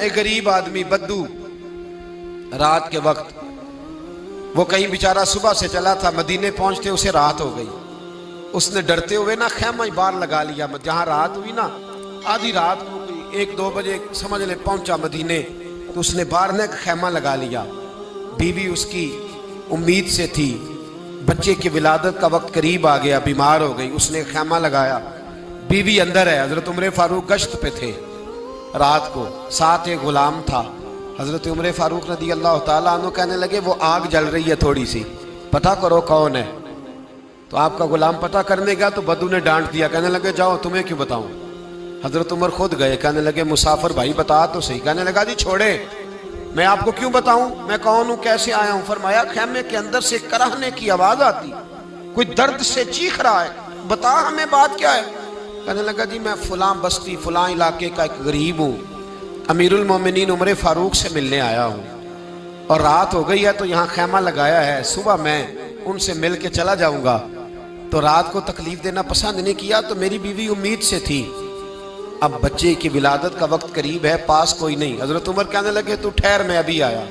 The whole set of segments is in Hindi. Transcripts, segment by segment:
एक गरीब आदमी बद्दू रात के वक्त वो कहीं बेचारा सुबह से चला था, मदीने पहुंचते उसे रात हो गई। उसने डरते हुए ना खैमा ही बाहर लगा लिया। जहां रात हुई ना, आधी रात हो गई, 1-2 बजे समझ ले पहुंचा मदीने, तो उसने बाहर ने खैमा लगा लिया। बीवी उसकी उम्मीद से थी, बच्चे की विलादत का वक्त करीब आ गया, बीमार हो गई, उसने खैमा लगाया। बीवी अंदर है, हजरत उमर फारूक गश्त पे थे रात को, साथ एक गुलाम था। हजरत उमर फारूक रज़ी अल्लाह ताला अन्हु कहने लगे वो आग जल रही है थोड़ी सी, पता करो कौन है। तो आपका गुलाम पता करने गया तो बद्दू ने डांट दिया, कहने लगे जाओ तुम्हें क्यों बताऊं। हजरत उमर खुद गए, कहने लगे मुसाफिर भाई बता तो सही। कहने लगा जी छोड़े, मैं आपको क्यों बताऊं, मैं कौन हूं, कैसे आया हूं। फरमाया खैमे के अंदर से कराहने की आवाज आती, कोई दर्द से चीख रहा है, बता हमें बात क्या है। कहने लगा जी मैं फलां बस्ती फलां इलाके का एक गरीब हूँ, अमीरुल मोमिनीन उमर फारूक से मिलने आया हूँ और रात हो गई है तो यहाँ खैमा लगाया है, सुबह मैं उनसे मिल के चला जाऊंगा। तो रात को तकलीफ देना पसंद नहीं किया, तो मेरी बीवी उम्मीद से थी, अब बच्चे की विलादत का वक्त करीब है, पास कोई नहीं। हजरत उमर कहने लगे तू ठहर, मैं अभी आया।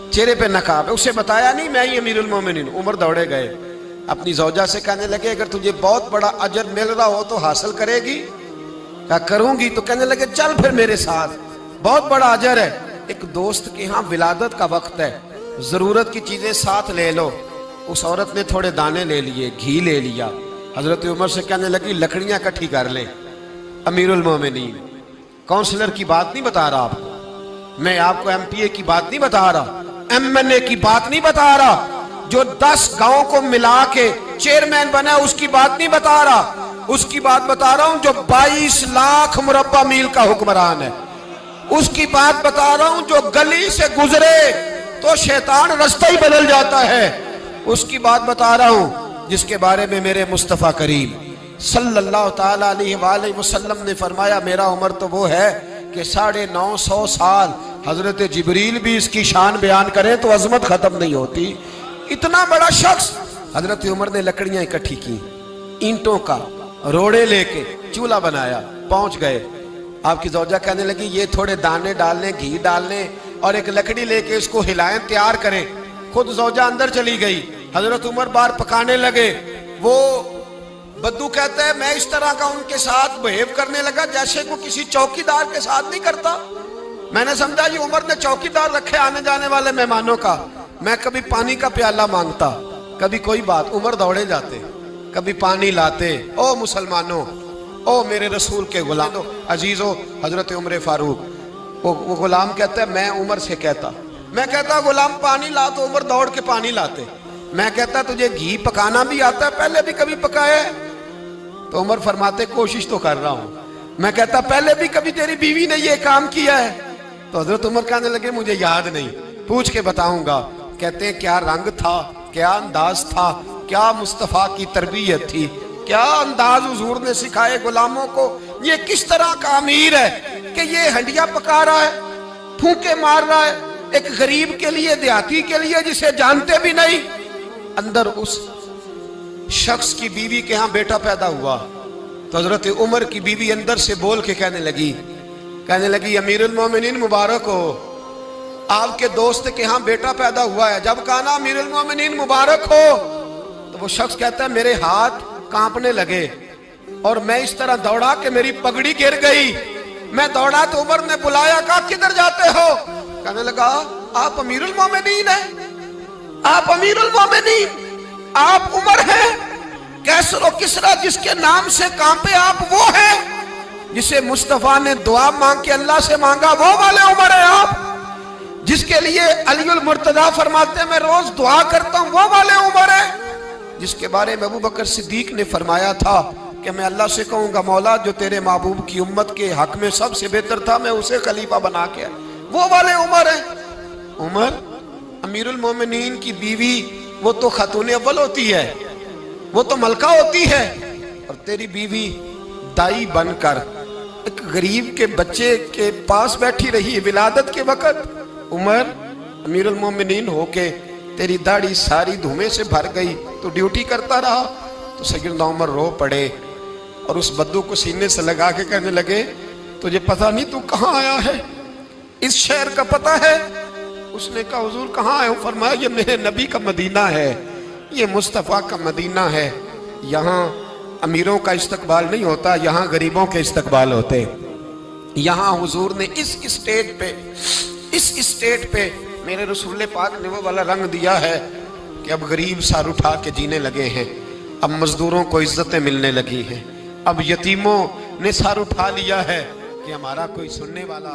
चेहरे पे नकाब है, उसे बताया नहीं मैं ही अमीरुल मोमिनीन। उमर दौड़े गए, अपनी जौजा से कहने लगे अगर तुझे बहुत बड़ा अजर मिल रहा हो तो हासिल करेगी। क्या करूंगी। तो कहने लगे चल फिर मेरे साथ, बहुत बड़ा अजर है। एक दोस्त के यहाँ विलादत का वक्त है, जरूरत की चीजें साथ ले लो। उस औरत ने थोड़े दाने ले लिए, घी ले लिया। हजरत उमर से कहने लगी लकड़ियां इकट्ठी कर ले। अमीरुल मोमिनीन, काउंसलर की बात नहीं बता रहा आपको, मैं आपको MPA की बात नहीं बता रहा, MNA की बात नहीं बता रहा, जो 10 गांव को मिला के चेयरमैन बना उसकी बात नहीं बता रहा, उसकी बात बता रहा हूं जो 22 लाख मुरब्बा मील का हुक्मरान है। उसकी बात बता रहा हूं जो गली से गुजरे तो शैतान रास्ता ही बदल जाता है। उसकी बात बता रहा हूं जिसके बारे में मेरे मुस्तफा करीम सल्लल्लाहु ताला अलैहि वसल्लम ने फरमाया मेरा उम्र तो वो है कि 950 साल हजरत जिब्रील भी इसकी शान बयान करें तो अजमत खत्म नहीं होती। इतना बड़ा शख्स। हजरत उमर ने लकड़ियां इकट्ठी की, ईंटों का रोड़े लेके चूल्हा बनाया, पहुंच गए। आपकी जौजा कहने लगी ये थोड़े दाने डालने, घी डालने और एक लकड़ी लेके इसको हिलाएं, तैयार करें। खुद जौजा अंदर चली गई, हजरत उमर बाहर पकाने लगे। वो बद्दू कहता है मैं इस तरह का उनके साथ बिहेव करने लगा जैसे को किसी चौकीदार के साथ नहीं करता। मैंने समझा ये उमर ने चौकीदार रखे आने जाने वाले मेहमानों का। मैं कभी पानी का प्याला मांगता, कभी कोई बात, उमर दौड़े जाते, कभी पानी लाते। ओ मुसलमानों, ओ मेरे रसूल के गुलाम अजीजो, हजरत उमर फारूक। वो गुलाम कहता है मैं उमर से कहता, मैं कहता गुलाम पानी ला, तो उमर दौड़ के पानी लाते। मैं कहता तुझे घी पकाना भी आता है, पहले भी कभी पकाया है? तो उमर फरमाते कोशिश तो कर रहा हूं। मैं कहता पहले भी कभी तेरी बीवी ने ये काम किया है? तो हजरत उमर कहने लगे मुझे याद नहीं, पूछ के बताऊंगा। कहते हैं क्या रंग था, क्या अंदाज था, क्या मुस्तफा की तरबियत थी, क्या अंदाज हुजूर ने सिखाए गुलामों को। ये किस तरह का अमीर है कि ये हंडिया पका रहा है, फूंके मार रहा है एक गरीब के लिए, देहाती के लिए जिसे जानते भी नहीं। अंदर उस शख्स की बीवी के यहाँ बेटा पैदा हुआ तो हजरत उमर की बीवी अंदर से बोल के कहने लगी अमीरुल मोमिनीन मुबारक हो, आपके दोस्त के यहाँ बेटा पैदा हुआ है। जब कहा ना अमीरुल मोमिनीन मुबारक हो, तो वो शख्स कहता है मेरे हाथ कांपने लगे और मैं इस तरह दौड़ा कि मेरी पगड़ी गिर गई। मैं दौड़ा तो उमर ने बुलाया, कहा किधर जाते हो? कहने लगा आप अमीरुल मोमिनीन हैं, आप अमीरुल मोमिनीन, आप उमर हैं। कैसर किसरा जिसके नाम से कांपे आप वो हैं जिसे मुस्तफा ने दुआ मांग के अल्लाह से मांगा, वो वाले उमर है आप। जिसके लिए अलीउल मुर्तजा फरमाते हैं मैं रोज दुआ करता हूं, वो वाले उमर है। जिसके बारे में अबू बकर सिद्दीक ने फरमाया था कि मैं अल्लाह से कहूंगा मौला जो तेरे महबूब की उम्मत के हक में सबसे बेहतर था मैं उसे खलीफा बना के, वो वाले उमर है। उमर अमीरुल मोमिनीन की बीवी वो तो खातून अव्वल होती है, वो तो मलका होती है, और तेरी बीवी दाई बनकर एक गरीब के बच्चे के पास बैठी रही विलादत के वक्त। उमर अमीरुल मोमिनीन होके तेरी दाढ़ी सारी धुएं से भर गई, तो ड्यूटी करता रहा। तो सैयदना उमर रो पड़े और उस बद्दू को सीने से लगा के कहने लगे तुझे पता नहीं तू कहाँ आया है, इस शहर का पता है? उसने कहा हुजूर कहाँ है? फरमाया ये मेरे नबी का मदीना है, ये मुस्तफ़ा का मदीना है। यहाँ अमीरों का इस्तकबाल नहीं होता, यहाँ गरीबों के इस्तकबाल होते। यहाँ हुजूर ने इस स्टेट पे मेरे रसूल पाक ने वो वाला रंग दिया है कि अब गरीब सर उठा के जीने लगे हैं, अब मजदूरों को इज्जतें मिलने लगी हैं, अब यतीमों ने सर उठा लिया है कि हमारा कोई सुनने वाला